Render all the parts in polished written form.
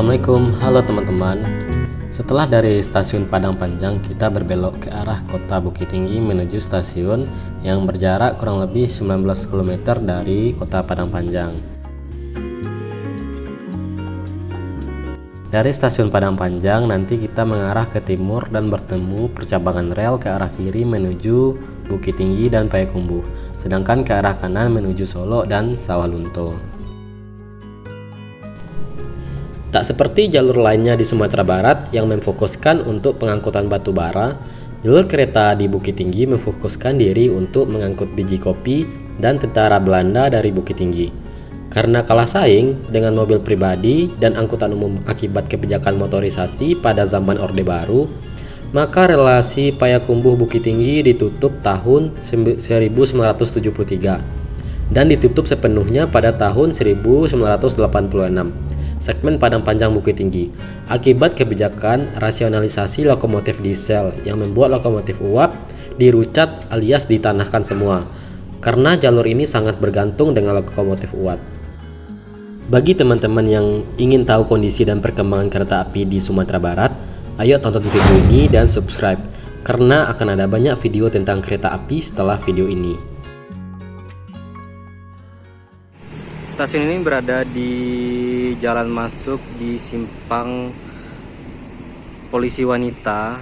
Assalamualaikum, halo teman-teman. Setelah dari stasiun Padang Panjang, kita berbelok ke arah kota Bukit Tinggi menuju stasiun yang berjarak kurang lebih 19 km dari kota Padang Panjang. Dari stasiun Padang Panjang nanti kita mengarah ke timur dan bertemu percabangan rel ke arah kiri menuju Bukit Tinggi dan Payakumbuh, sedangkan ke arah kanan menuju Solo dan Sawalunto. Tak seperti jalur lainnya di Sumatera Barat yang memfokuskan untuk pengangkutan batu bara, jalur kereta di Bukit Tinggi memfokuskan diri untuk mengangkut biji kopi dan tentara Belanda dari Bukit Tinggi. Karena kalah saing dengan mobil pribadi dan angkutan umum akibat kebijakan motorisasi pada zaman Orde Baru, maka relasi Payakumbuh Bukit Tinggi ditutup tahun 1973 dan ditutup sepenuhnya pada tahun 1986. Segmen Padang Panjang Bukit Tinggi akibat kebijakan rasionalisasi lokomotif diesel yang membuat lokomotif uap dirucat alias ditanahkan semua, karena jalur ini sangat bergantung dengan lokomotif uap. Bagi teman-teman yang ingin tahu kondisi dan perkembangan kereta api di Sumatera Barat, ayo tonton video ini dan subscribe, karena akan ada banyak video tentang kereta api setelah video ini. Stasiun ini berada di jalan masuk di simpang Polisi Wanita.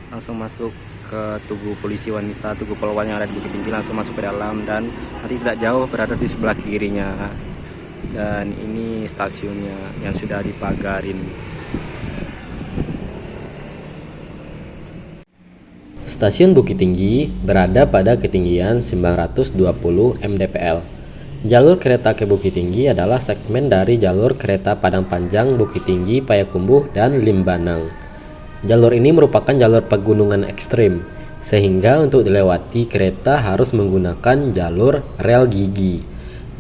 Langsung masuk ke Tugu Polisi Wanita, Tugu Polwan yang ada di Bukit Tinggi, langsung masuk ke dalam dan nanti tidak jauh berada di sebelah kirinya. Dan ini stasiunnya yang sudah dipagarin. Stasiun Bukit Tinggi berada pada ketinggian 920 mdpl. Jalur kereta ke Bukit Tinggi adalah segmen dari jalur kereta Padang Panjang, Bukit Tinggi, Payakumbuh, dan Limbanang. Jalur ini merupakan jalur pegunungan ekstrim, sehingga untuk dilewati kereta harus menggunakan jalur rel gigi.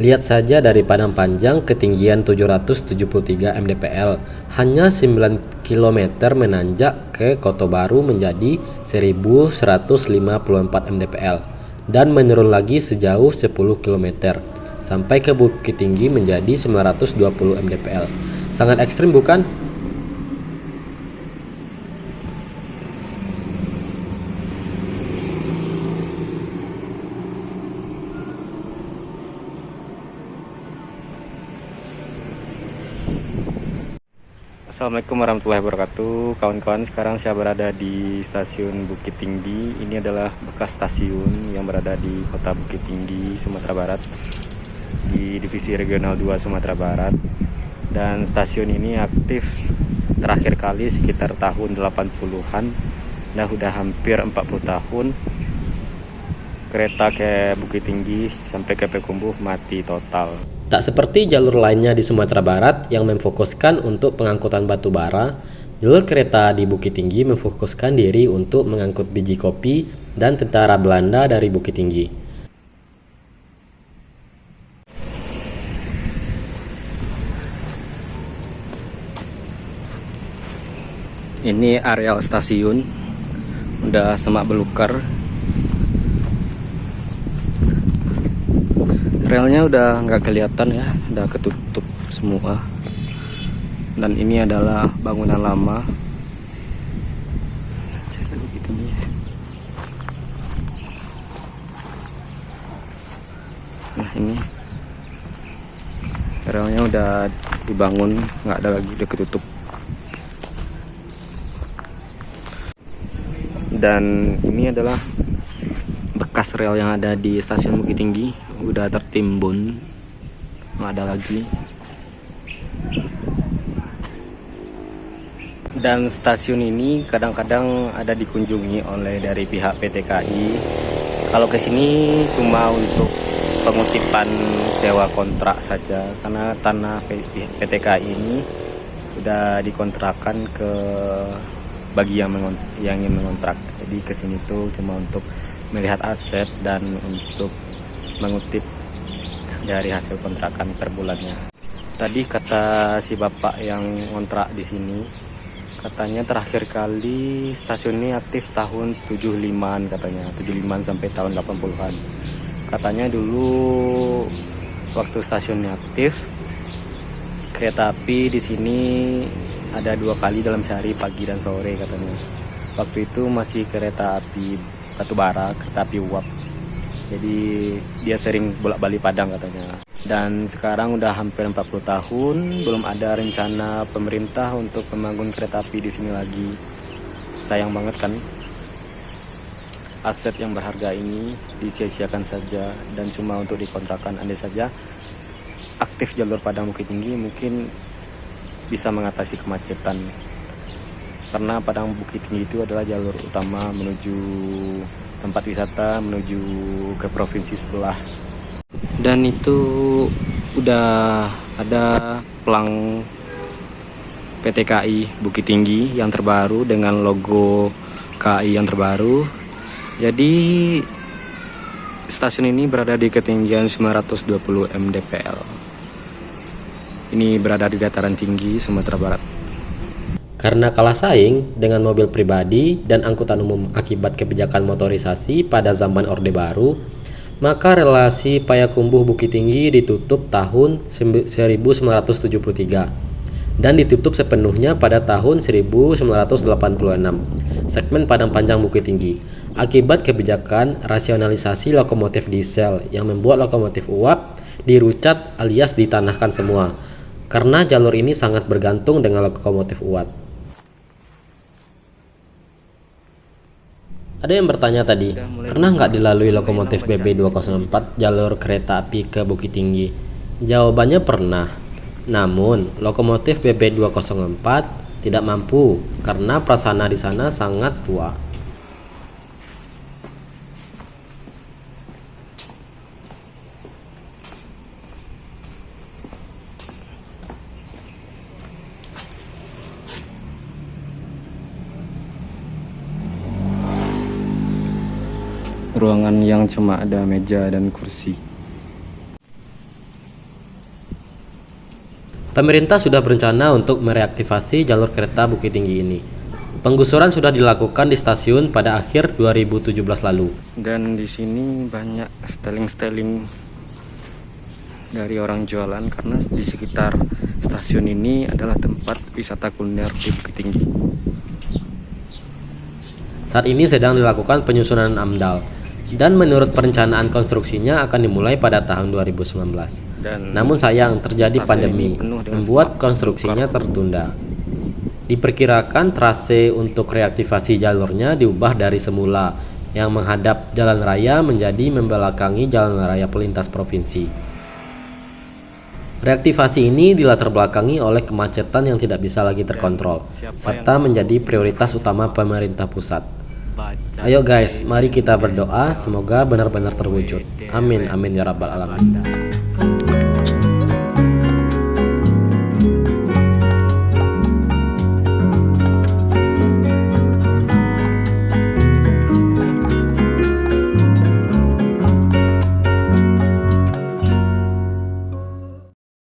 Lihat saja dari Padang Panjang ketinggian 773 mdpl, hanya 9 km menanjak ke Kota Baru menjadi 1154 mdpl, dan menurun lagi sejauh 10 km. Sampai ke Bukit Tinggi menjadi 920 mdpl. Sangat ekstrim bukan? Assalamualaikum warahmatullahi wabarakatuh. Kawan-kawan, sekarang saya berada di stasiun Bukit Tinggi. Ini adalah bekas stasiun yang berada di kota Bukit Tinggi, Sumatera Barat, di Divisi Regional 2 Sumatera Barat. Dan stasiun ini aktif terakhir kali sekitar tahun 80-an. Nah, udah hampir 40 tahun kereta ke Bukit Tinggi sampai ke Payakumbuh mati total. Tak seperti jalur lainnya di Sumatera Barat yang memfokuskan untuk pengangkutan batu bara, jalur kereta di Bukit Tinggi memfokuskan diri untuk mengangkut biji kopi dan tentara Belanda dari Bukit Tinggi. Ini areal stasiun, udah semak belukar. Relnya udah nggak kelihatan ya, udah ketutup semua. Dan ini adalah bangunan lama. Nah, ini relnya udah dibangun, nggak ada lagi, udah ketutup. Dan ini adalah bekas rel yang ada di stasiun Bukit Tinggi, udah tertimbun, nggak ada lagi. Dan stasiun ini kadang-kadang ada dikunjungi oleh dari pihak PT KAI. Kalau ke sini cuma untuk pengutipan sewa kontrak saja, karena tanah PT KAI ini udah dikontrakan ke bagi yang ingin mengontrak. Jadi kesini tuh cuma untuk melihat aset dan untuk mengutip dari hasil kontrakan per bulannya. Tadi kata si bapak yang ngontrak di sini, katanya terakhir kali stasiun ini aktif tahun 75-an, katanya 75 sampai tahun 80-an. Katanya dulu waktu stasiunnya aktif kereta api di sini ada 2 kali dalam sehari, pagi dan sore katanya. Waktu itu masih kereta api batubara, kereta api uap. Jadi dia sering bolak-balik Padang katanya. Dan sekarang udah hampir 40 tahun belum ada rencana pemerintah untuk membangun kereta api di sini lagi. Sayang banget kan? Aset yang berharga ini disia-siakan saja dan cuma untuk dikontrakan. Andai saja aktif jalur Padang Bukit Tinggi mungkin bisa mengatasi kemacetan, karena Padang Bukit Tinggi itu adalah jalur utama menuju tempat wisata, menuju ke provinsi sebelah. Dan itu udah ada pelang PT KAI Bukit Tinggi yang terbaru dengan logo KAI yang terbaru. Jadi stasiun ini berada di ketinggian 920 mdpl. Ini berada di dataran tinggi Sumatera Barat. Karena kalah saing dengan mobil pribadi dan angkutan umum akibat kebijakan motorisasi pada zaman Orde Baru, maka relasi Payakumbuh Bukit Tinggi ditutup tahun 1973 dan ditutup sepenuhnya pada tahun 1986. Segmen Padang Panjang Bukit Tinggi akibat kebijakan rasionalisasi lokomotif diesel yang membuat lokomotif uap dirucat alias ditanahkan semua, karena jalur ini sangat bergantung dengan lokomotif uap. Ada yang bertanya tadi, pernah nggak dilalui lokomotif BB204 jalur kereta api ke Bukit Tinggi? Jawabannya pernah. Namun, lokomotif BB204 tidak mampu karena prasarana di sana sangat tua. Ruangan yang cuma ada meja dan kursi. Pemerintah sudah berencana untuk mereaktivasi jalur kereta Bukit Tinggi ini. Penggusuran sudah dilakukan di stasiun pada akhir 2017 lalu. Dan di sini banyak styling dari orang jualan karena di sekitar stasiun ini adalah tempat wisata kuliner di Bukit Tinggi. Saat ini sedang dilakukan penyusunan AMDAL. Dan menurut perencanaan konstruksinya akan dimulai pada tahun 2019. Namun sayang terjadi pandemi membuat konstruksinya tertunda. Diperkirakan trase untuk reaktivasi jalurnya diubah dari semula yang menghadap jalan raya menjadi membelakangi jalan raya pelintas provinsi. Reaktivasi ini dilatar belakangi oleh kemacetan yang tidak bisa lagi terkontrol serta menjadi prioritas utama pemerintah pusat. Ayo guys, mari kita berdoa semoga benar-benar terwujud. Amin, amin ya rabbal alamin.